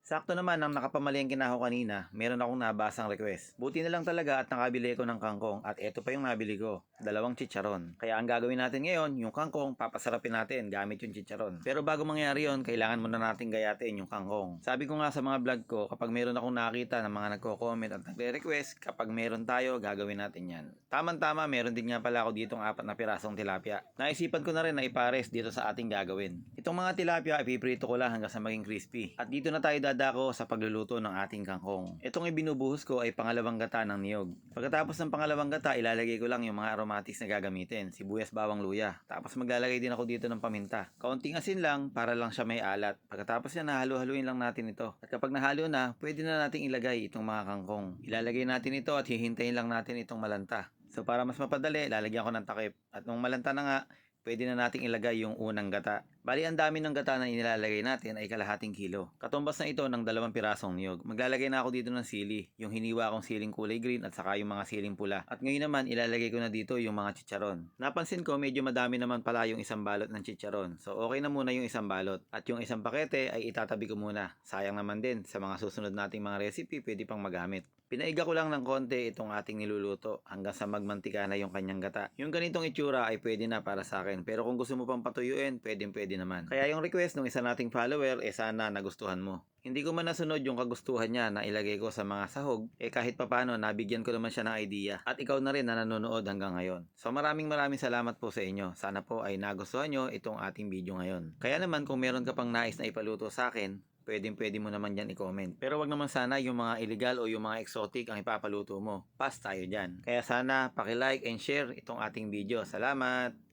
Sakto naman nang nakapamalengke na ako kanina, meron akong nabasang request. Buti na lang talaga at nakabili ko ng kangkong at eto pa yung nabili ko, dalawang chicharon. Kaya ang gagawin natin ngayon, yung kangkong papasarapin natin gamit yung chicharon. Pero bago mangyari yon, kailangan muna natin gayatin yung kangkong. Sabi ko nga sa mga vlog ko, kapag meron akong nakita ng mga nagko-comment at nagre-request, kapag meron tayo, gagawin natin yan. Tamang-tama, meron din nga pala ako ditong 4 na pirasong tilapia. Naisipan ko na rin na ipares dito sa ating gagawin. Itong mga tilapia, ipiprito ko lang hanggang sa maging crispy. At dito na tayo dadako sa pagluluto ng ating kangkong. Itong ibinubuhos ko ay pangalawang gata ng niyog. Pagkatapos ng pangalawang gata, ilalagay ko lang yung mga aromatics na gagamitin, sibuyas, bawang, luya. Tapos maglalagay din ako dito ng paminta. Kaunting asin lang para lang siya may alat. Pagkatapos yan, nahalo-haluin lang natin ito. At kapag nahalo na, pwede na nating ilagay itong mga kangkong. Ilalagay natin ito at hihintayin lang natin itong malanta. So para mas mapadali, lalagyan ko ng takip. At nung malanta na nga, pwede na nating ilagay yung unang gata. Bali, ang dami ng gata na inilalagay natin ay kalahating kilo. Katumbas na ito ng 2 pirasong niyog. Maglalagay na ako dito ng sili, yung hiniwa kong siling kulay green at saka yung mga siling pula. At ngayon naman, ilalagay ko na dito yung mga chicharon. Napansin ko, medyo madami naman pala yung isang balot ng chicharon. So, okay na muna yung isang balot. At yung isang pakete ay itatabi ko muna. Sayang naman din, sa mga susunod nating mga recipe, pwede pang magamit. Pinaiga ko lang ng konti itong ating niluluto hanggang sa magmantika na yung kanyang gata. Yung ganitong itsura ay pwede na para sa akin. Pero kung gusto mo pang patuyuin, pwede naman. Kaya yung request ng isa nating follower, sana nagustuhan mo. Hindi ko man nasunod yung kagustuhan niya na ilagay ko sa mga sahog, kahit papano nabigyan ko naman siya ng idea. At ikaw na rin na nanonood hanggang ngayon. So maraming salamat po sa inyo. Sana po ay nagustuhan nyo itong ating video ngayon. Kaya naman kung meron ka pang nais na ipaluto sa akin, pwede mo naman dyan i-comment. Pero wag naman sana yung mga illegal o yung mga exotic ang ipapaluto mo. Pass tayo dyan. Kaya sana paki-like and share itong ating video. Salamat!